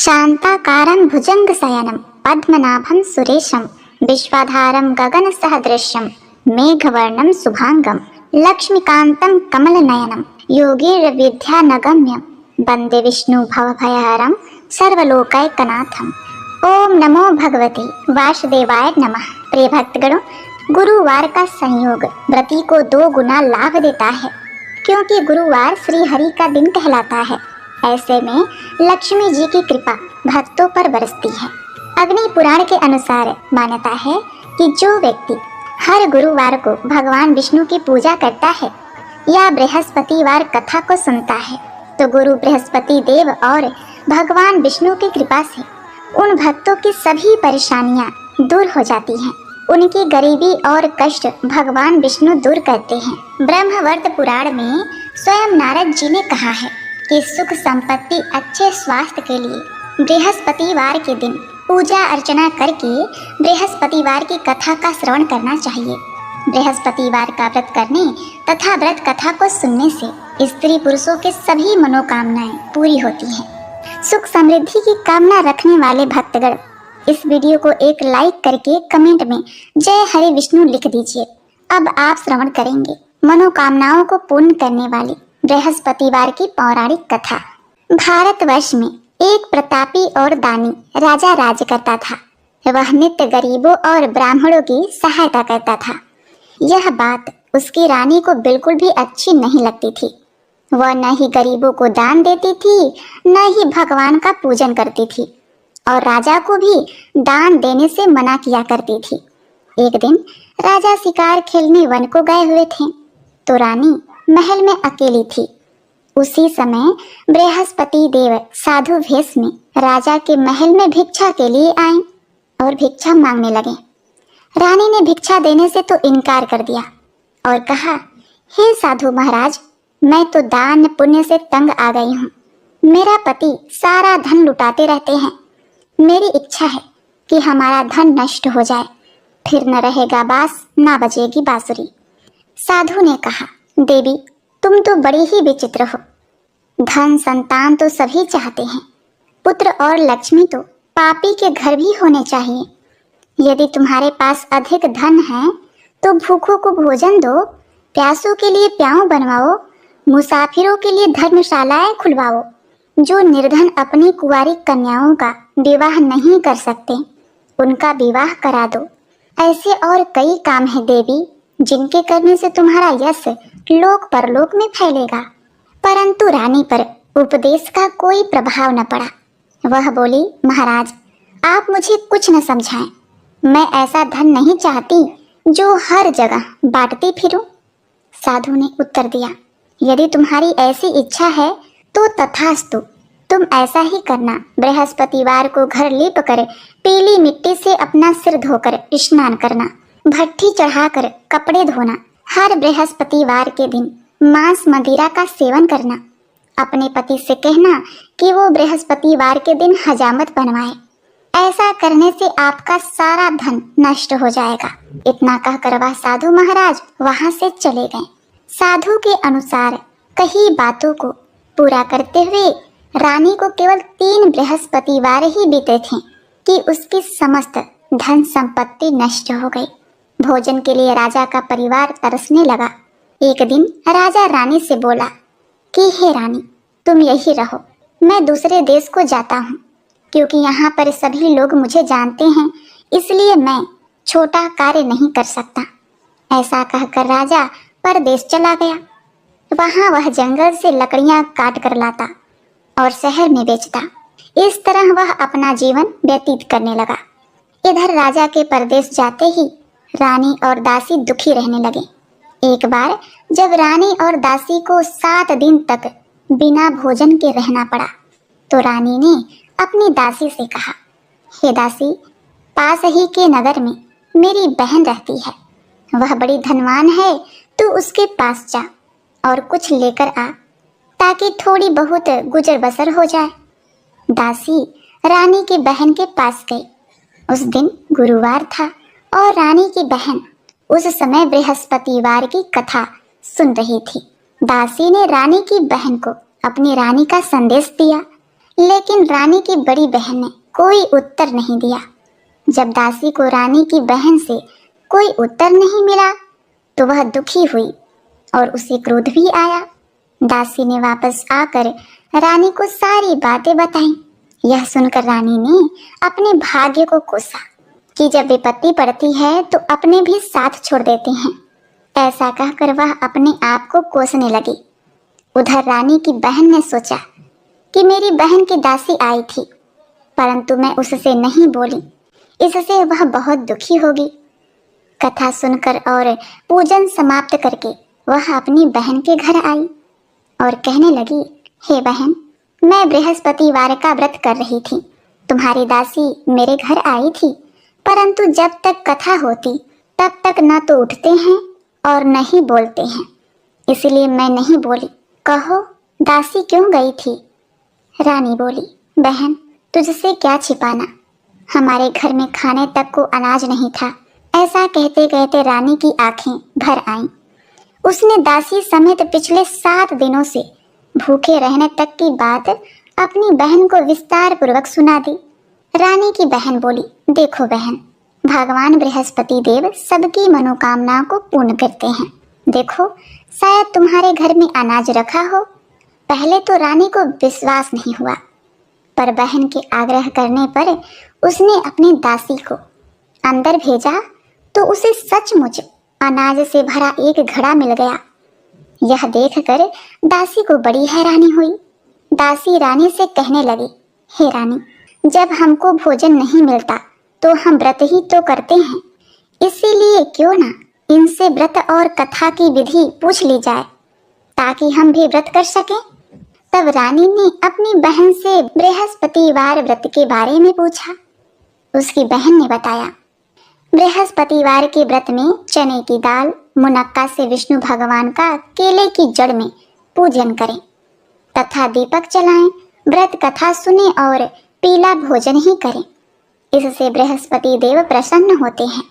शांताकारं भुजंगशयनं पद्मनाभं सुरेशं विश्वाधारं गगनसदृशं मेघवर्णं शुभांगं लक्ष्मीकान्तं कमलनयनं योगीन्द्रविद्यानगम्यं वन्दे विष्णु भवभयहरं सर्वलोकैकनाथम्। ओम नमो भगवते वासुदेवाय नमः। प्रिय भक्तगणों, गुरुवार का संयोग व्रती को 2 गुना लाभ देता है, क्योंकि गुरुवार श्री हरि का दिन कहलाता है। ऐसे में लक्ष्मी जी की कृपा भक्तों पर बरसती है। अग्नि पुराण के अनुसार मान्यता है कि जो व्यक्ति हर गुरुवार को भगवान विष्णु की पूजा करता है या बृहस्पतिवार कथा को सुनता है, तो गुरु बृहस्पति देव और भगवान विष्णु की कृपा से उन भक्तों की सभी परेशानियां दूर हो जाती हैं। उनकी गरीबी और कष्ट भगवान विष्णु दूर करते हैं। ब्रह्मवर्त पुराण में स्वयं नारद जी ने कहा है कि सुख संपत्ति अच्छे स्वास्थ्य के लिए बृहस्पतिवार के दिन पूजा अर्चना करके बृहस्पतिवार की कथा का श्रवण करना चाहिए। बृहस्पतिवार का व्रत करने तथा व्रत कथा को सुनने से स्त्री पुरुषों के सभी मनोकामनाएं पूरी होती हैं। सुख समृद्धि की कामना रखने वाले भक्तगण इस वीडियो को एक लाइक करके कमेंट में जय हरि विष्णु लिख दीजिए। अब आप श्रवण करेंगे मनोकामनाओं को पूर्ण करने वाली बृहस्पतिवार की पौराणिक कथा। भारतवर्ष में एक प्रतापी और दानी राजा राज करता था। वह नित्य गरीबों और ब्राह्मणों की सहायता करता था। यह बात उसकी रानी को बिल्कुल भी अच्छी नहीं लगती थी। वह न ही गरीबों को दान देती थी, न ही भगवान का पूजन करती थी और राजा को भी दान देने से मना किया करती थी। एक दिन राजा शिकार खेलने वन को गए हुए थे, तो रानी महल में अकेली थी। उसी समय बृहस्पति देव साधु वेश में राजा के महल में भिक्षा के लिए आए और भिक्षा मांगने लगे। रानी ने भिक्षा देने से तो इनकार कर दिया और कहा, हे साधु महाराज, मैं तो दान पुण्य से तंग आ गई हूँ। मेरा पति सारा धन लुटाते रहते हैं। मेरी इच्छा है कि हमारा धन नष्ट हो जाए, फिर न रहेगा बांस, न बजेगी बांसुरी। साधु ने कहा, देवी, तुम तो बड़ी ही विचित्र हो। धन संतान तो सभी चाहते हैं, पुत्र और लक्ष्मी तो पापी के घर भी होने चाहिए। यदि तुम्हारे पास अधिक धन है तो भूखों को भोजन दो, प्यासों के लिए प्याऊ बनवाओ, मुसाफिरों के लिए धर्मशालाएं खुलवाओ। जो निर्धन अपनी कुंवारी कन्याओं का विवाह नहीं कर सकते, उनका विवाह करा दो। ऐसे और कई काम है देवी, जिनके करने से तुम्हारा यश लोक परलोक में फैलेगा। परंतु रानी पर उपदेश का कोई प्रभाव न पड़ा। वह बोली, महाराज, आप मुझे कुछ न समझाएं। मैं ऐसा धन नहीं चाहती जो हर जगह बांटती फिरूं। साधु ने उत्तर दिया, यदि तुम्हारी ऐसी इच्छा है तो तथास्तु, तुम ऐसा ही करना। बृहस्पतिवार को घर लीप कर पीली मिट्टी से अपना सिर धोकर स्नान करना, भट्ठी चढ़ाकर कपड़े धोना, हर बृहस्पतिवार के दिन मांस मदिरा का सेवन करना। अपने पति से कहना कि वो बृहस्पतिवार के दिन हजामत बनवाए। ऐसा करने से आपका सारा धन नष्ट हो जाएगा। इतना कहकर वह साधु महाराज वहां से चले गए। साधु के अनुसार कई बातों को पूरा करते हुए रानी को केवल 3 बृहस्पतिवार ही बीते थे कि उसकी समस्त धन संपत्ति नष्ट हो गई। भोजन के लिए राजा का परिवार तरसने लगा। एक दिन राजा रानी से बोला कि हे रानी, तुम यही रहो, मैं दूसरे देश को जाता हूँ, क्योंकि यहाँ पर सभी लोग मुझे जानते हैं, इसलिए मैं छोटा कार्य नहीं कर सकता। ऐसा कहकर राजा परदेश चला गया। वहाँ वह जंगल से लकड़ियाँ काट कर लाता और शहर में बेचता। इस तरह वह अपना जीवन व्यतीत करने लगा। इधर राजा के परदेश जाते ही रानी और दासी दुखी रहने लगे। एक बार जब रानी और दासी को 7 दिन तक बिना भोजन के रहना पड़ा, तो रानी ने अपनी दासी से कहा, हे दासी, पास ही के नगर में मेरी बहन रहती है। वह बड़ी धनवान है, तू उसके पास जा और कुछ लेकर आ, ताकि थोड़ी बहुत गुजर बसर हो जाए। दासी रानी की बहन के पास गई। उस दिन गुरुवार था और रानी की बहन उस समय बृहस्पतिवार की कथा सुन रही थी। दासी ने रानी की बहन को अपनी रानी का संदेश दिया। लेकिन रानी की बड़ी बहन ने कोई उत्तर नहीं दिया। जब दासी को रानी की बहन से कोई उत्तर नहीं मिला तो वह दुखी हुई और उसे क्रोध भी आया। दासी ने वापस आकर रानी को सारी बातें बताई। यह सुनकर रानी ने अपने भाग्य को कोसा कि जब विपत्ति पड़ती है तो अपने भी साथ छोड़ देते हैं। ऐसा कहकर वह अपने आप को कोसने लगी। उधर रानी की बहन ने सोचा कि मेरी बहन की दासी आई थी, परंतु मैं उससे नहीं बोली, इससे वह बहुत दुखी होगी। कथा सुनकर और पूजन समाप्त करके वह अपनी बहन के घर आई और कहने लगी, हे बहन, मैं बृहस्पतिवार का व्रत कर रही थी। तुम्हारी दासी मेरे घर आई थी, परंतु जब तक कथा होती तब तक न तो उठते हैं और न ही बोलते हैं, इसलिए मैं नहीं बोली। कहो, दासी क्यों गई थी? रानी बोली, बहन, तुझसे क्या छिपाना, हमारे घर में खाने तक को अनाज नहीं था। ऐसा कहते कहते रानी की आंखें भर आईं। उसने दासी समेत पिछले 7 दिनों से भूखे रहने तक की बात अपनी बहन को विस्तार पूर्वक सुना दी। रानी की बहन बोली, देखो बहन, भगवान बृहस्पति देव सबकी मनोकामनाओं को पूर्ण करते हैं। देखो, शायद तुम्हारे घर में अनाज रखा हो। पहले तो रानी को विश्वास नहीं हुआ, पर बहन के आग्रह करने पर उसने अपनी दासी को अंदर भेजा तो उसे सचमुच अनाज से भरा एक घड़ा मिल गया। यह देखकर दासी को बड़ी हैरानी हुई। दासी रानी से कहने लगी, हे रानी, जब हमको भोजन नहीं मिलता तो हम व्रत ही तो करते हैं, इसीलिए क्यों ना इनसे व्रत और कथा की विधि पूछ ली जाए ताकि हम भी व्रत कर सकें। तब रानी ने अपनी बहन से बृहस्पतिवार व्रत के बारे में पूछा। उसकी बहन ने बताया, बृहस्पतिवार के व्रत में चने की दाल, मुनक्का से विष्णु भगवान का केले की जड़ में पूजन करें तथा दीपक जलाएं, व्रत कथा सुने और पीला भोजन ही करें। इससे बृहस्पति देव प्रसन्न होते हैं।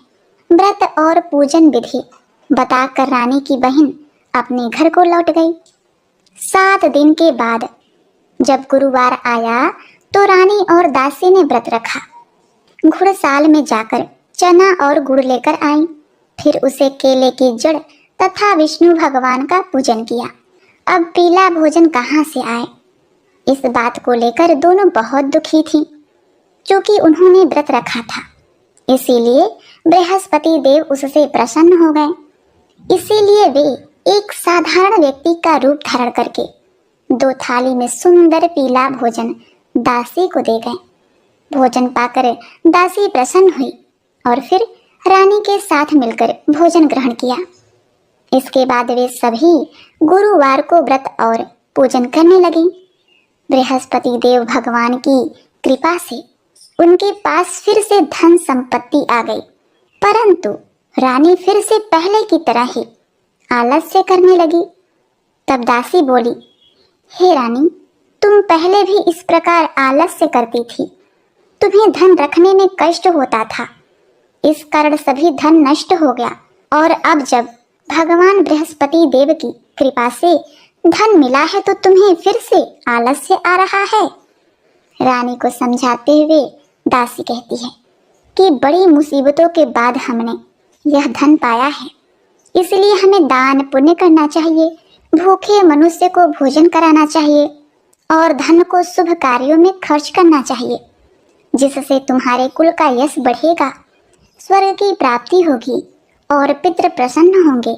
व्रत और पूजन विधि बताकर रानी की बहन अपने घर को लौट गई। 7 दिन के बाद जब गुरुवार आया तो रानी और दासी ने व्रत रखा। घुड़साल में जाकर चना और गुड़ लेकर आई, फिर उसे केले की जड़ तथा विष्णु भगवान का पूजन किया। अब पीला भोजन कहाँ से आए, इस बात को लेकर दोनों बहुत दुखी थीं, क्योंकि उन्होंने व्रत रखा था, इसीलिए बृहस्पति देव उससे प्रसन्न हो गए। इसीलिए वे एक साधारण व्यक्ति का रूप धारण करके 2 थाली में सुंदर पीला भोजन दासी को दे गए। भोजन पाकर दासी प्रसन्न हुई और फिर रानी के साथ मिलकर भोजन ग्रहण किया। इसके बाद वे सभी गुरुवार को व्रत और पूजन करने लगी। बृहस्पति देव भगवान की कृपा से उनके पास फिर से धन संपत्ति आ गई, परंतु रानी फिर से पहले की तरह ही आलस्य करने लगी। तब दासी बोली, हे रानी, तुम पहले भी इस प्रकार आलस्य करती थी। तुम्हें धन रखने में कष्ट होता था, इस कारण सभी धन नष्ट हो गया, और अब जब भगवान बृहस्पति देव की कृपा से धन मिला है तो तुम्हें फिर से आलस्य आ रहा है। रानी को समझाते हुए दासी कहती है कि बड़ी मुसीबतों के बाद हमने यह धन पाया है, इसलिए हमें दान पुण्य करना चाहिए, भूखे मनुष्य को भोजन कराना चाहिए और धन को शुभ कार्यों में खर्च करना चाहिए, जिससे तुम्हारे कुल का यश बढ़ेगा, स्वर्ग की प्राप्ति होगी और पितृ प्रसन्न होंगे।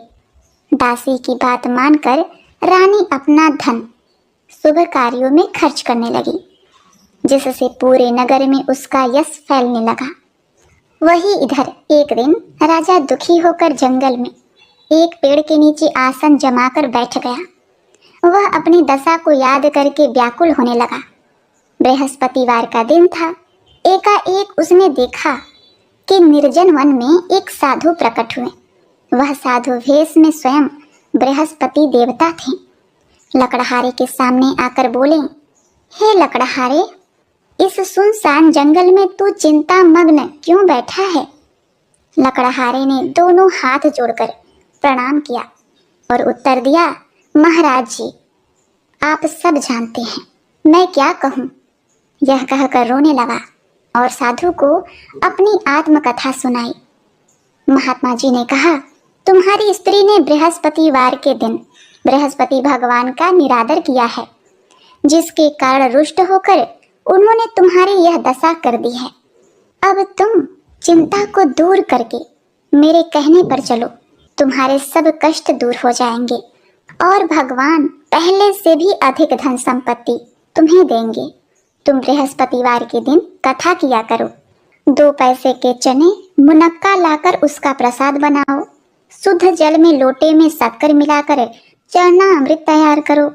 दासी की बात मानकर रानी अपना धन शुभ कार्यों में खर्च करने लगी, जिससे पूरे नगर में उसका यश फैलने लगा। वही इधर एक दिन राजा दुखी होकर जंगल में एक पेड़ के नीचे आसन जमाकर बैठ गया। वह अपनी दशा को याद करके व्याकुल होने लगा। बृहस्पतिवार का दिन था। एकाएक उसने देखा कि निर्जन वन में एक साधु प्रकट हुए। वह साधु भेष में स्वयं बृहस्पति देवता थे। लकड़हारे के सामने आकर बोले, हे लकड़हारे, इस सुनसान जंगल में तू चिंता मग्न क्यों बैठा है? लकड़हारे ने दोनों हाथ जोड़कर प्रणाम किया और उत्तर दिया, महाराज जी, आप सब जानते हैं, मैं क्या कहूँ, यह कहकर रोने लगा और साधु को अपनी आत्मकथा सुनाई। महात्मा जी ने कहा, तुम्हारी स्त्री ने बृहस्पतिवार के दिन बृहस्पति भगवान का निरादर किया है, जिसके कारण रुष्ट होकर उन्होंने तुम्हारी यह दशा कर दी है। अब तुम चिंता को दूर करके मेरे कहने पर चलो, तुम्हारे सब कष्ट दूर हो जाएंगे और भगवान पहले से भी अधिक धन संपत्ति तुम्हें देंगे। तुम बृहस्पतिवार के दिन कथा किया करो। 2 पैसे के चने मुनक्का लाकर उसका प्रसाद बनाओ। शुद्ध जल में लोटे में शक्कर मिलाकर चरना अमृत तैयार करो।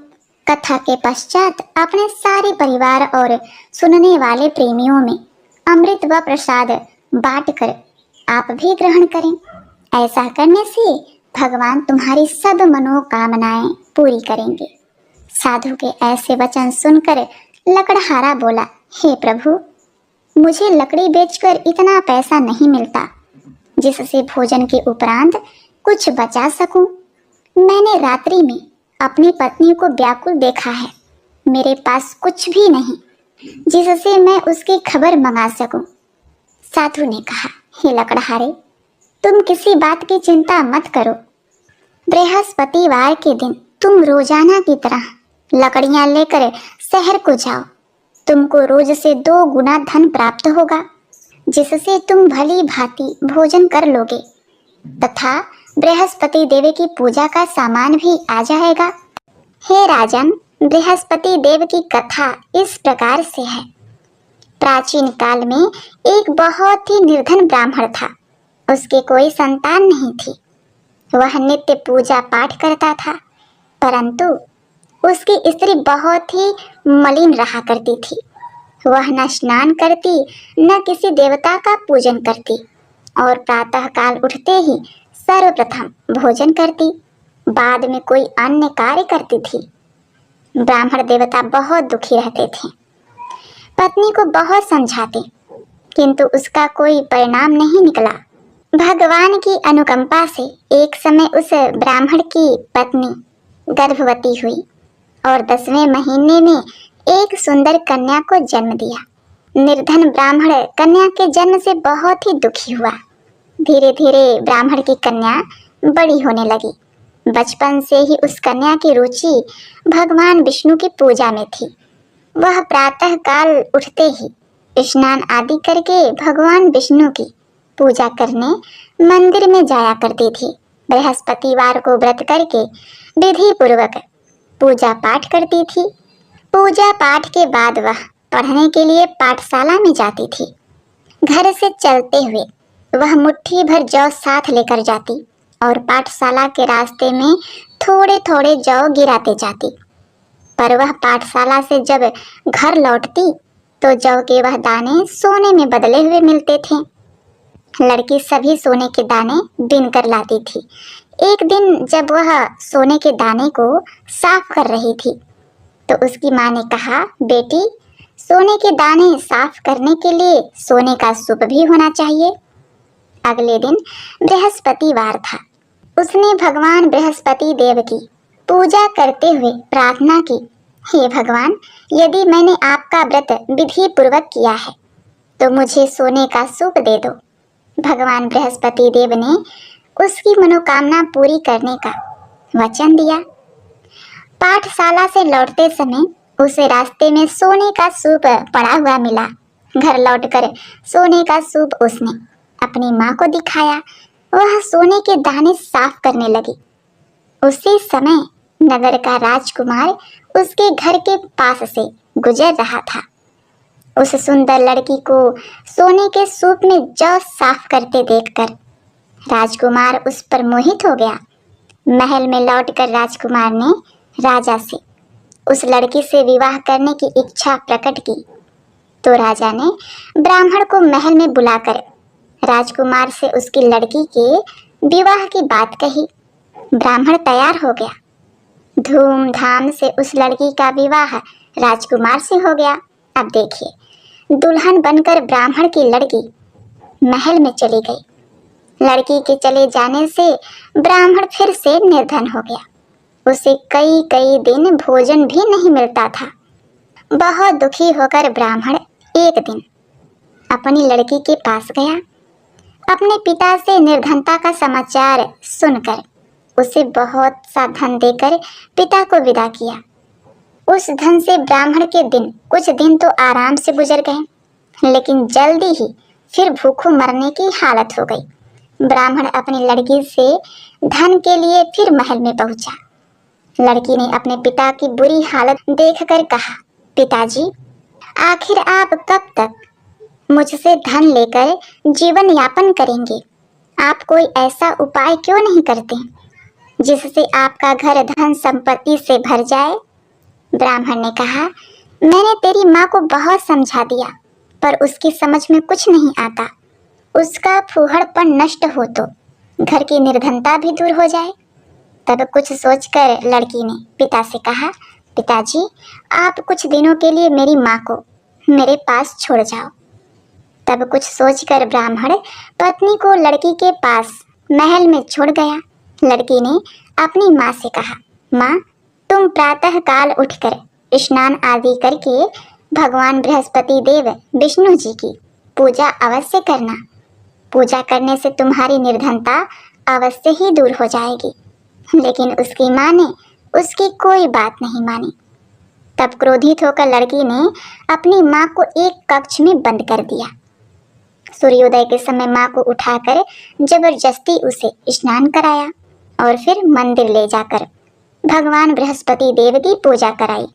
कथा के पश्चात अपने सारे परिवार और सुनने वाले प्रेमियों में अमृत व प्रसाद बांटकर आप भी ग्रहण करें। ऐसा करने से भगवान तुम्हारी सब मनोकामनाएं पूरी करेंगे। साधु के ऐसे वचन सुनकर लकड़हारा बोला, हे प्रभु, मुझे लकड़ी बेचकर इतना पैसा नहीं मिलता जिससे भोजन के उपरांत कुछ बचा सकूं। मैंने रात्रि में अपनी पत्नी को व्याकुल देखा है। मेरे पास कुछ भी नहीं जिससे मैं उसकी खबर मंगा सकूं। साधु ने कहा, हे लकड़हारे, तुम किसी बात की चिंता मत करो। बृहस्पतिवार के दिन तुम रोजाना की तरह लकड़ियां लेकर शहर को जाओ। तुमको रोज से 2 गुना धन प्राप्त होगा, जिससे तुम भली भांति भोजन कर लोगे तथा बृहस्पति देव की पूजा का सामान भी आ जाएगा। हे राजन, बृहस्पति देव की कथा इस प्रकार से है। प्राचीन काल में एक बहुत ही निर्धन ब्राह्मण था। उसके कोई संतान नहीं थी। वह नित्य पूजा पाठ करता था, परंतु उसकी स्त्री बहुत ही मलिन रहा करती थी। वह न स्नान करती, न किसी देवता का पूजन करती और प्रातः काल उठते ही सर्वप्रथम भोजन करती, बाद में कोई अन्य कार्य करती थी। ब्राह्मण देवता बहुत दुखी रहते थे। पत्नी को बहुत समझाते, किंतु उसका कोई परिणाम नहीं निकला। भगवान की अनुकंपा से एक समय उस ब्राह्मण की पत्नी गर्भवती हुई और 10वें महीने में एक सुंदर कन्या को जन्म दिया। निर्धन ब्राह्मण कन्या के जन्म से बहुत ही दुखी हुआ। धीरे धीरे ब्राह्मण की कन्या बड़ी होने लगी। बचपन से ही उस कन्या की रुचि भगवान विष्णु की पूजा में थी। वह प्रातः काल उठते ही स्नान आदि करके भगवान विष्णु की पूजा करने मंदिर में जाया करती थी। बृहस्पतिवार को व्रत करके विधि पूर्वक पूजा पाठ करती थी। पूजा पाठ के बाद वह पढ़ने के लिए पाठशाला में जाती थी। घर से चलते हुए वह मुट्ठी भर जौ साथ लेकर जाती और पाठशाला के रास्ते में थोड़े थोड़े जौ गिराते जाती। पर वह पाठशाला से जब घर लौटती तो जौ के वह दाने सोने में बदले हुए मिलते थे। लड़की सभी सोने के दाने बीन कर लाती थी। एक दिन जब वह सोने के दाने को साफ कर रही थी तो उसकी माँ ने कहा, बेटी, सोने के दाने साफ करने के लिए सोने का सूप भी होना चाहिए। अगले दिन बृहस्पतिवार था। उसने भगवान बृहस्पति देव की पूजा करते हुए प्रार्थना की, हे भगवान, यदि मैंने आपका व्रत विधि पूर्वक किया है तो मुझे सोने का सूप दे दो। भगवान बृहस्पति देव ने उसकी मनोकामना पूरी करने का वचन दिया। पाठशाला से लौटते समय उसे रास्ते में सोने का सूप पड़ा हुआ मिला। घर लौटकर सोने का सूप उसने अपनी माँ को दिखाया। वह सोने के दाने साफ करने लगी। उसी समय नगर का राजकुमार उसके घर के पास से गुजर रहा था। उस सुंदर लड़की को सोने के सूप में जौ साफ करते देखकर राजकुमार उस पर मोहित हो गया। महल में लौटकर राजकुमार ने राजा से उस लड़की से विवाह करने की इच्छा प्रकट की। तो राजा ने ब्राह्मण को महल में बुलाकर राजकुमार से उसकी लड़की के विवाह की बात कही। ब्राह्मण तैयार हो गया। धूमधाम से उस लड़की का विवाह राजकुमार से हो गया। अब देखिए, दुल्हन बनकर ब्राह्मण की लड़की महल में चली गई। लड़की के चले जाने से ब्राह्मण फिर से निर्धन हो गया। उसे कई कई दिन भोजन भी नहीं मिलता था। बहुत दुखी होकर ब्राह्मण एक दिन अपनी लड़की के पास गया। अपने पिता से निर्धनता का समाचार सुनकर उसे बहुत सा धन देकर पिता को विदा किया। उस धन से ब्राह्मण के दिन कुछ दिन तो आराम से गुजर गए, लेकिन जल्दी ही फिर भूखों मरने की हालत हो गई। ब्राह्मण अपनी लड़की से धन के लिए फिर महल में पहुंचा। लड़की ने अपने पिता की बुरी हालत देखकर कहा, पिताजी, आखिर आप कब तक मुझसे धन लेकर जीवन यापन करेंगे? आप कोई ऐसा उपाय क्यों नहीं करते जिससे आपका घर धन संपत्ति से भर जाए? ब्राह्मण ने कहा, मैंने तेरी माँ को बहुत समझा दिया, पर उसकी समझ में कुछ नहीं आता। उसका फूहड़पन नष्ट हो तो घर की निर्धनता भी दूर हो जाए। तब कुछ सोचकर लड़की ने पिता से कहा, पिताजी, आप कुछ दिनों के लिए मेरी माँ को मेरे पास छोड़ जाओ। तब कुछ सोचकर ब्राह्मण पत्नी को लड़की के पास महल में छोड़ गया। लड़की ने अपनी माँ से कहा, माँ, तुम प्रातः काल उठकर स्नान आदि करके भगवान बृहस्पति देव विष्णु जी की पूजा अवश्य करना। पूजा करने से तुम्हारी निर्धनता अवश्य ही दूर हो जाएगी। लेकिन उसकी माँ ने उसकी कोई बात नहीं मानी। तब क्रोधित होकर लड़की ने अपनी माँ को एक कक्ष में बंद कर दिया। सूर्योदय के समय माँ को उठाकर जबरदस्ती उसे स्नान कराया और फिर मंदिर ले जाकर भगवान बृहस्पति देव की पूजा कराई।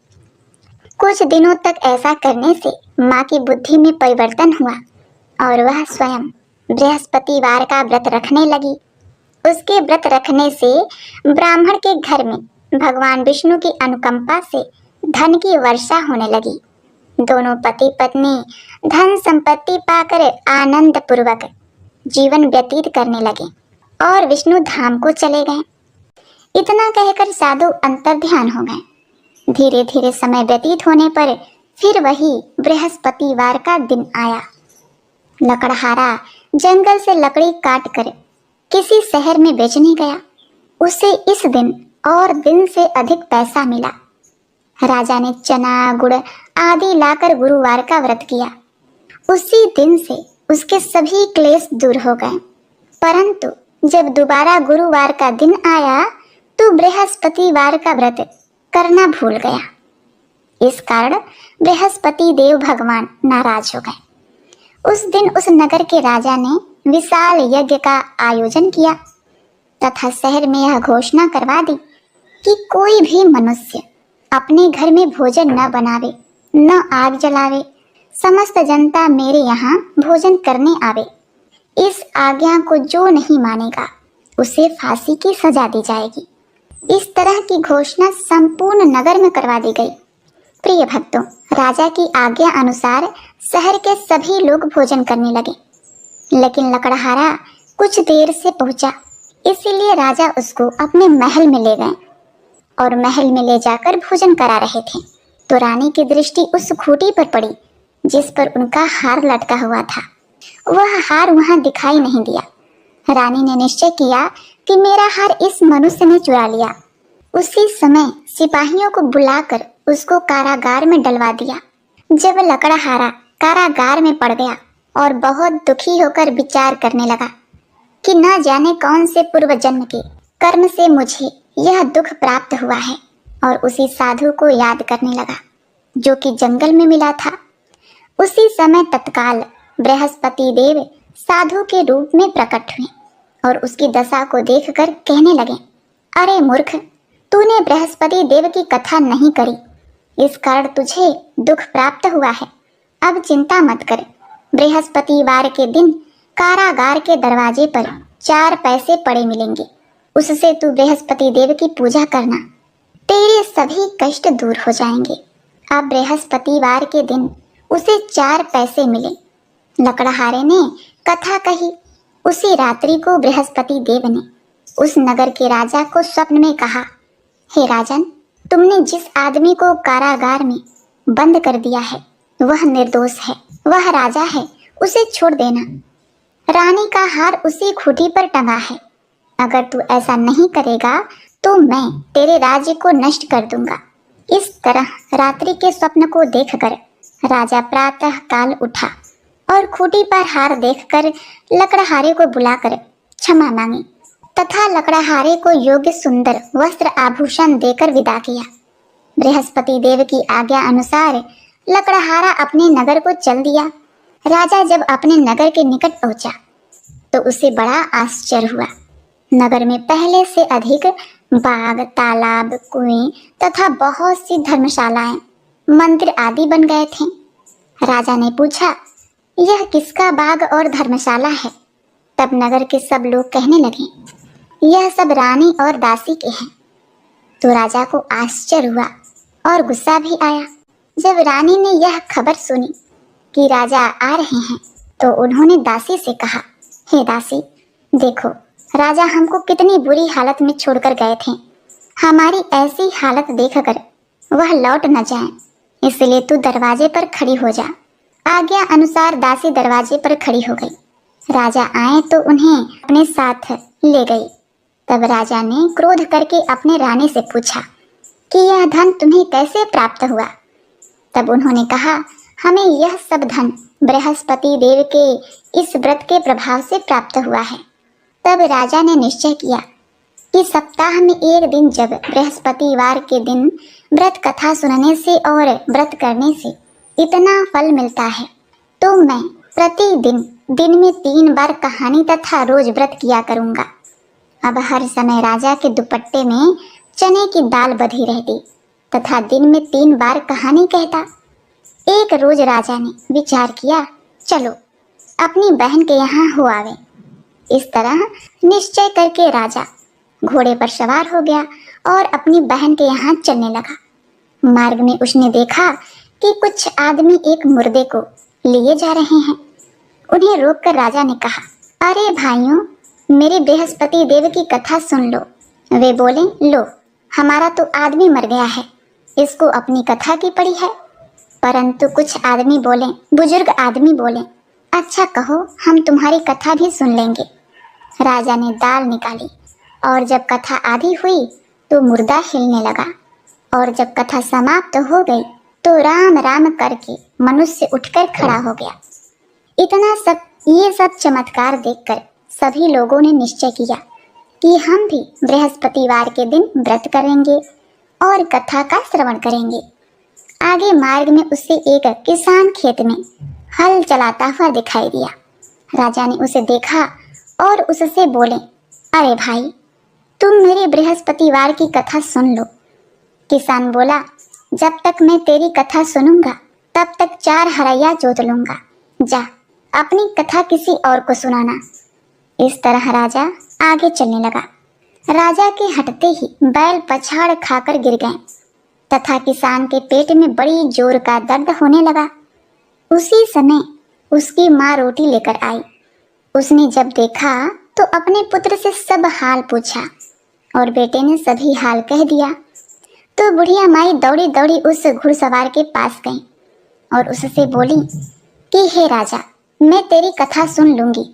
कुछ दिनों तक ऐसा करने से माँ की बुद्धि में परिवर्तन हुआ और वह स्वयं बृहस्पतिवार का व्रत रखने लगी। उसके व्रत रखने से ब्राह्मण के घर में भगवान विष्णु की अनुकंपा से धन की वर्षा होने लगी। दोनों पति पत्नी धन संपत्ति पाकर आनंद पूर्वक जीवन व्यतीत करने लगे और विष्णु धाम को चले गए। इतना कहकर साधु अंतर्ध्यान हो गए। धीरे धीरे समय व्यतीत होने पर फिर वही बृहस्पतिवार का दिन आया। लकड़हारा जंगल से लकड़ी काट कर किसी शहर में बेचने गया। उसे इस दिन और दिन से अधिक पैसा मिला। राजा ने चना गुड़ आदि लाकर गुरुवार का व्रत किया। उसी दिन से उसके सभी क्लेश दूर हो गए। परंतु जब दोबारा गुरुवार का दिन आया तो बृहस्पतिवार का व्रत करना भूल गया। इस कारण बृहस्पति देव भगवान नाराज हो गए। उस दिन उस नगर के राजा ने विशाल यज्ञ का आयोजन किया तथा शहर में यह घोषणा करवा दी कि कोई भी मनुष्य अपने घर में भोजन न बनावे, न आग जलावे। समस्त जनता मेरे यहाँ भोजन करने आवे। इस आज्ञा को जो नहीं मानेगा उसे फांसी की सजा दी जाएगी। इस तरह की घोषणा संपूर्ण नगर में करवा दी गई। प्रिय भक्तों, राजा की आज्ञा अनुसार शहर के सभी लोग भोजन करने लगे, लेकिन लकड़हारा कुछ देर से पहुंचा, इसीलिए राजा उसको अपने महल में ले गए और महल में ले जाकर भोजन करा रहे थे तो रानी की दृष्टि उस खूंटी पर पड़ी जिस पर उनका हार लटका हुआ था। वह हार वहां दिखाई नहीं दिया। रानी ने निश्चय किया कि मेरा हार इस मनुष्य ने चुरा लिया। उसी समय सिपाहियों को बुलाकर उसको कारागार में डलवा दिया। जब लकड़हारा कारागार में पड़ गया और बहुत दुखी होकर विचार करने लगा कि न जाने कौन से पूर्व जन्म के कर्म से मुझे यह दुख प्राप्त हुआ है, और उसी साधु को याद करने लगा जो कि जंगल में मिला था। उसी समय तत्काल बृहस्पति देव साधु के रूप में प्रकट हुए और उसकी दशा को देखकर कहने लगे, अरे मूर्ख, तूने बृहस्पति देव की कथा नहीं करी, इस कारण तुझे दुख प्राप्त हुआ है। अब चिंता मत कर। बृहस्पतिवार के दिन कारागार के दरवाजे पर 4 पैसे पड़े मिलेंगे, उससे तू बृहस्पति देव की पूजा करना, तेरे सभी कष्ट दूर हो जाएंगे। अब बृहस्पतिवार के दिन उसे 4 पैसे मिले। लकड़हारे ने कथा कही। उसी रात्रि को बृहस्पति देव ने उस नगर के राजा को स्वप्न में कहा, हे राजन, तुमने जिस आदमी को कारागार में बंद कर दिया है वह निर्दोष है, वह राजा है, उसे छोड़ देना। रानी का हार उसी खूंटी पर टंगा है। अगर तू ऐसा नहीं करेगा तो मैं तेरे राज्य को नष्ट कर दूंगा। इस तरह रात्रि के स्वप्न को देखकर राजा प्रातः काल उठा और खूंटी पर हार देखकर लकड़हारे को बुलाकर क्षमा मांगी तथा लकड़हारे को योग्य सुंदर वस्त्र आभूषण देकर विदा किया। बृहस्पति देव की आज्ञा अनुसार लकड़हारा अपने नगर को चल दिया। राजा जब अपने नगर के निकट पहुंचा तो उसे बड़ा आश्चर्य हुआ। नगर में पहले से अधिक बाग, तालाब, कुएं तथा बहुत सी धर्मशालाएं, मंदिर आदि बन गए थे। राजा ने पूछा, यह किसका बाग और धर्मशाला है? तब नगर के सब लोग कहने लगे, यह सब रानी और दासी के हैं। तो राजा को आश्चर्य हुआ और गुस्सा भी आया। जब रानी ने यह खबर सुनी कि राजा आ रहे हैं तो उन्होंने दासी से कहा, हे दासी, देखो राजा हमको कितनी बुरी हालत में छोड़कर गए थे। हमारी ऐसी हालत देखकर वह लौट न जाए, इसलिए तू दरवाजे पर खड़ी हो जा। आज्ञा अनुसार दासी दरवाजे पर खड़ी हो गई। राजा आए तो उन्हें अपने साथ ले गई। तब राजा ने क्रोध करके अपने रानी से पूछा कि यह धन तुम्हें कैसे प्राप्त हुआ? तब उन्होंने कहा, हमें यह सब धन बृहस्पति देव के इस व्रत के प्रभाव से प्राप्त हुआ है। तब राजा ने निश्चय किया कि सप्ताह में एक दिन जब बृहस्पतिवार के दिन व्रत कथा सुनने से और व्रत करने से इतना फल मिलता है तो मैं प्रतिदिन दिन में 3 बार कहानी तथा रोज व्रत किया करूंगा। अब हर समय राजा के दुपट्टे में चने की दाल बधी रहती तथा दिन में 3 बार कहानी कहता। एक रोज राजा ने विचार किया, चलो अपनी बहन के यहाँ हो आवे। इस तरह निश्चय करके राजा घोड़े पर सवार हो गया और अपनी बहन के यहाँ चलने लगा। मार्ग में उसने देखा कि कुछ आदमी एक मुर्दे को लिए जा रहे हैं। उन्हें रोककर राजा ने कहा, अरे भाइयों, मेरे बृहस्पति देव की कथा सुन लो। वे बोले, लो हमारा तो आदमी मर गया है, इसको अपनी कथा की पड़ी है। परंतु कुछ आदमी बोले, बुजुर्ग आदमी बोले, अच्छा कहो, हम तुम्हारी कथा भी सुन लेंगे। राजा ने दाल निकाली और जब कथा आधी हुई तो मुर्दा हिलने लगा और जब कथा समाप्त हो गई तो राम राम करके मनुष्य उठकर खड़ा हो गया। ये सब चमत्कार देखकर सभी लोगों ने निश्चय किया कि हम भी बृहस्पतिवार के दिन व्रत करेंगे और कथा का श्रवण करेंगे। आगे मार्ग में उसे एक किसान खेत में हल चलाता हुआ दिखाई दिया। राजा ने उसे देखा और उससे बोले, अरे भाई, तुम मेरे बृहस्पतिवार की कथा सुन लो। किसान बोला, जब तक मैं तेरी कथा सुनूंगा तब तक 4 हरैया जोत लूंगा। जा अपनी कथा किसी और को सुनाना। इस तरह राजा आगे चलने लगा। राजा के हटते ही बैल पछाड़ खाकर गिर गए तथा किसान के पेट में बड़ी जोर का दर्द होने लगा। उसी समय उसकी माँ रोटी लेकर आई। उसने जब देखा तो अपने पुत्र से सब हाल पूछा और बेटे ने सभी हाल कह दिया। तो बुढ़िया माई दौड़ी दौड़ी उस घुड़सवार के पास गई और उससे बोली कि हे राजा, मैं तेरी कथा सुन लूंगी,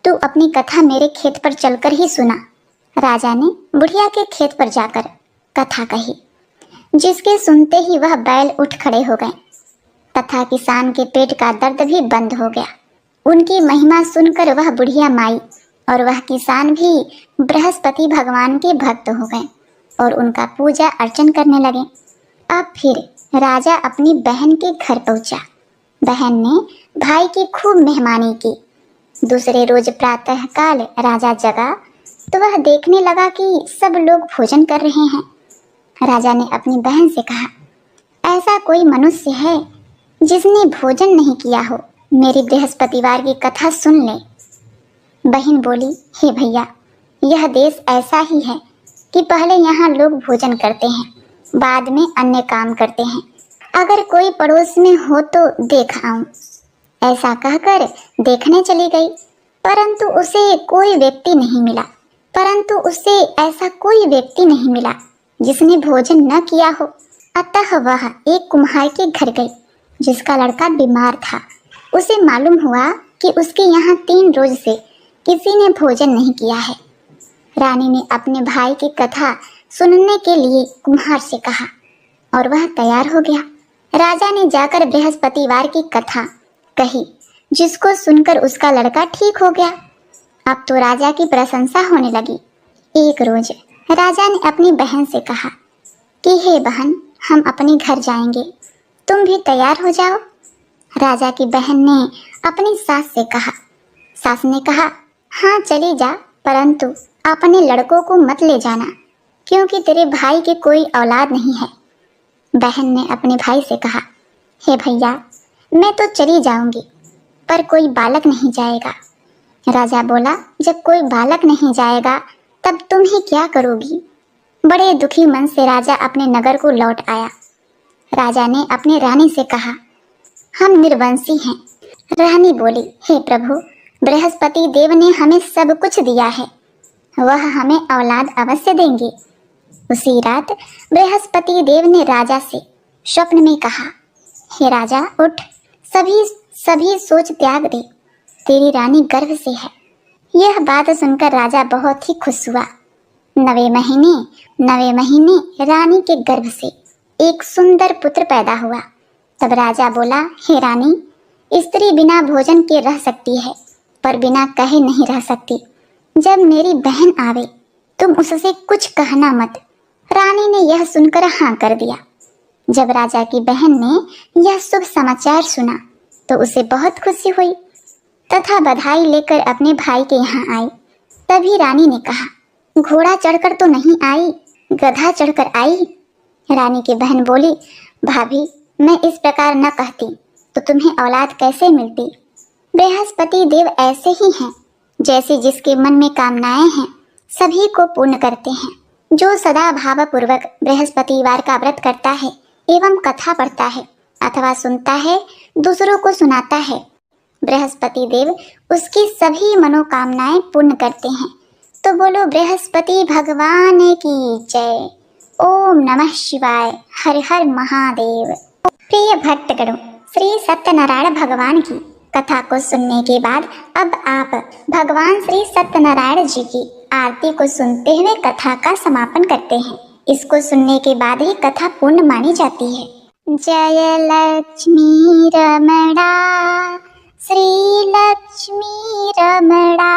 तू अपनी कथा मेरे खेत पर चलकर ही सुना। राजा ने बुढ़िया के खेत पर जाकर कथा कही, जिसके सुनते ही वह बैल उठ खड़े हो गए तथा किसान के पेट का दर्द भी बंद हो गया। उनकी महिमा सुनकर वह बुढ़िया माई और वह किसान भी बृहस्पति भगवान के भक्त हो गए और उनका पूजा अर्चन करने लगे। अब फिर राजा अपनी बहन के घर पहुंचा। बहन ने भाई की खूब मेहमानी की। दूसरे रोज प्रातः काल राजा जगा तो वह देखने लगा कि सब लोग भोजन कर रहे हैं। राजा ने अपनी बहन से कहा, ऐसा कोई मनुष्य है जिसने भोजन नहीं किया हो, मेरी बृहस्पतिवार की कथा सुन ले। बहन बोली, हे भैया, यह देश ऐसा ही है कि पहले यहाँ लोग भोजन करते हैं, बाद में अन्य काम करते हैं। अगर कोई पड़ोस में हो तो देख आऊं। ऐसा कहकर देखने चली गई, परंतु उसे कोई व्यक्ति नहीं मिला जिसने भोजन न किया हो। अतः वह एक कुम्हार के घर गई जिसका लड़का बीमार था। उसे मालूम हुआ कि उसके यहाँ 3 रोज से किसी ने भोजन नहीं किया है। रानी ने अपने भाई की कथा सुनने के लिए कुम्हार से कहा, और वह तैयार हो गया। राजा ने जाकर बृहस्पतिवार की कथा कही, जिसको सुनकर उसका लड़का ठीक हो गया। अब तो राजा की प्रशंसा होने लगी। एक रोज राजा ने अपनी बहन से कहा कि हे बहन, हम अपने घर जाएंगे, तुम भी तैयार हो जाओ। राजा की बहन ने अपनी सास से कहा। सास ने कहा, हाँ चली जा, परंतु अपने लड़कों को मत ले जाना, क्योंकि तेरे भाई के कोई औलाद नहीं है। बहन ने अपने भाई से कहा, हे भैया, मैं तो चली जाऊंगी, पर कोई बालक नहीं जाएगा। राजा बोला, जब कोई बालक नहीं जाएगा तब तुम ही क्या करोगी? बड़े दुखी मन से राजा अपने नगर को लौट आया। राजा ने अपने रानी से कहा, हम निर्वंशी हैं। रानी बोली, हे प्रभु, बृहस्पति देव ने हमें सब कुछ दिया है, वह हमें औलाद अवश्य देंगे। उसी रात बृहस्पति देव ने राजा से स्वप्न में कहा, हे राजा, उठ, सभी सोच त्याग दे, तेरी रानी गर्भ से है। यह बात सुनकर राजा बहुत ही खुश हुआ। 9वें महीने रानी के गर्भ से एक सुंदर पुत्र पैदा हुआ। तब राजा बोला, हे रानी, स्त्री बिना भोजन के रह सकती है, पर बिना कहे नहीं रह सकती। जब मेरी बहन आवे तुम उससे कुछ कहना मत। रानी ने यह सुनकर हाँ कर दिया। जब राजा की बहन ने यह शुभ समाचार सुना तो उसे बहुत खुशी हुई तथा बधाई लेकर अपने भाई के यहाँ आई। तभी रानी ने कहा, घोड़ा चढ़कर तो नहीं आई, गधा चढ़कर आई। रानी की बहन बोली, भाभी, मैं इस प्रकार न कहती तो तुम्हें औलाद कैसे मिलती? बृहस्पति देव ऐसे ही हैं, जैसे जिसके मन में कामनाएं हैं सभी को पूर्ण करते हैं। जो सदा भावपूर्वक बृहस्पतिवार का व्रत करता है एवं कथा पढ़ता है अथवा सुनता है, दूसरों को सुनाता है, बृहस्पति देव उसकी सभी मनोकामनाएं पूर्ण करते हैं। तो बोलो बृहस्पति भगवान की जय। ओम नमः शिवाय। हर हर महादेव। प्रिय भक्तगणों, श्री सत्यनारायण भगवान की कथा को सुनने के बाद अब आप भगवान श्री सत्यनारायण जी की आरती को सुनते हुए कथा का समापन करते हैं। इसको सुनने के बाद ही कथा पूर्ण मानी जाती है। जय लक्ष्मी रमणा, श्री लक्ष्मी रमणा,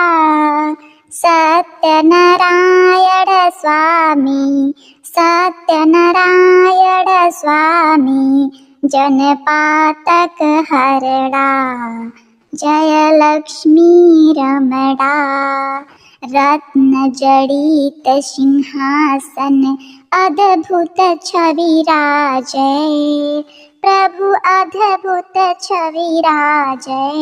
सत्यनारायण स्वामी, सत्यनारायण स्वामी, जनपातक हरड़ा। जय लक्ष्मी रमणा, रत्न जड़ित सिंहासन, अद्भुत छवि राजय, प्रभु अद्भुत छवि राजय।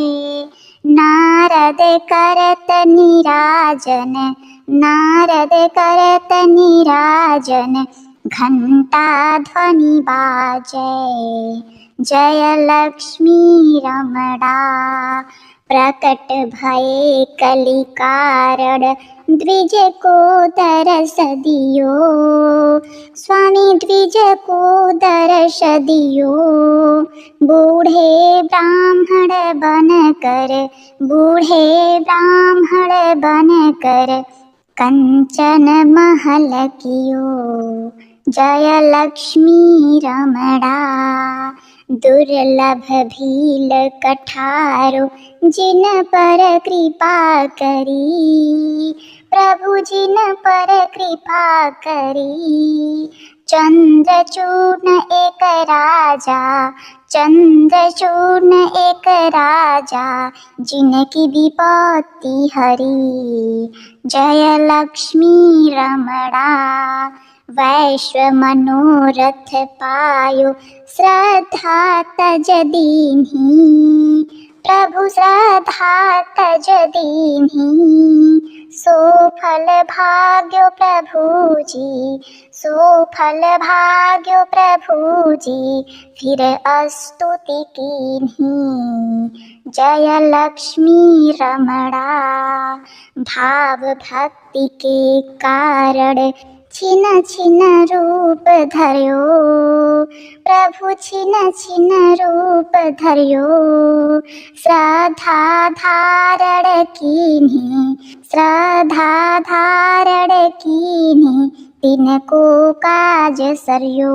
नारद करत निराजन, नारद करत निराजन, घंटा ध्वनि बाजय। जय लक्ष्मी रमणा, प्रकट भये कलि कारण, द्विज को दरस दियो, स्वामी द्विज को दरस दियो। बूढ़े ब्राह्मण बन कर, बूढ़े ब्राह्मण बन कर, कंचन महल कियो। जय लक्ष्मी रमणा, दुर्लभ भील कठारो, जिन पर कृपा करी, प्रभु जिन पर कृपा करी। चंद्रचूर्ण एक राजा, चंद्रचूर्ण एक राजा, जिनकी विपत्ति हरी। जय लक्ष्मी रमणा, वैश्व मनोरथ पायो, श्रद्धा तज दीन्ही, प्रभु श्रद्धा तज दीन्ही। सो फल भाग्यो प्रभु जी, सो फल भाग्यो प्रभु जी, फिर स्तुति कीन्ही। जय लक्ष्मी रमणा, भाव भक्ति के कारण छिन छिन रूप धर्यो, प्रभु छिन छिन रूप धर्यो। श्रद्धा धारण कीन्ही, श्रद्धा धारण कीन्ही, तिनको काज सर्यो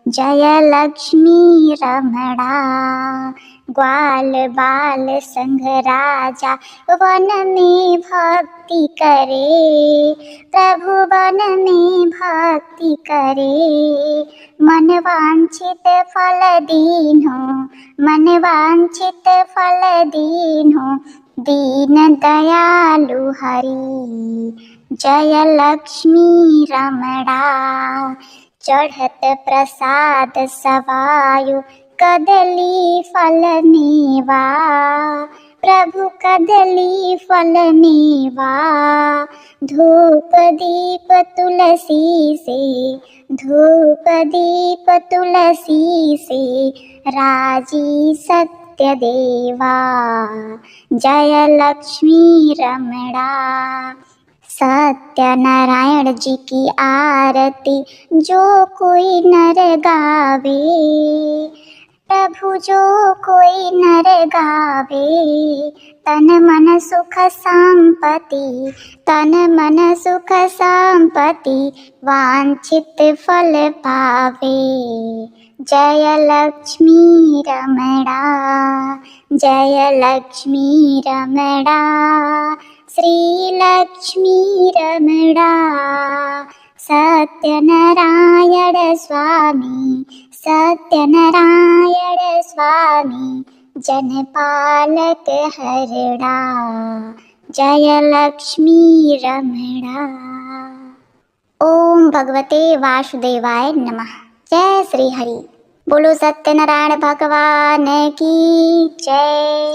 जय लक्ष्मी रमणा। ग्वाल बाल संग राजा वन में भक्ति करे, प्रभु वन में भक्ति करे। मन वांछित फल दीन्हो, मन वांछित फल दीन्हो, दीन दयालु हरि जय लक्ष्मी रमणा। चढ़त प्रसाद सवायु कदली फल मेवा, प्रभु कदली फल मेवा। धूप दीप तुलसी से, धूप दीप तुलसी से, राजी सत्य देवा जय लक्ष्मी रमणा। सत्यनारायण जी की आरती जो कोई नर गावे, प्रभु जो कोई नर गावे। तन मन सुख संपत्ति, तन मन सुख संपत्ति, वांछित फल पावे जय लक्ष्मी रमणा, जय लक्ष्मी रमणा, श्री लक्ष्मी रमणा। सत्यनारायण स्वामी, सत्यनारायण स्वामी, जनपालक हरणा जय लक्ष्मी रमणा। ओम भगवते वासुदेवाय नमः। जय श्री हरि। बोलो सत्यनारायण भगवान की जय।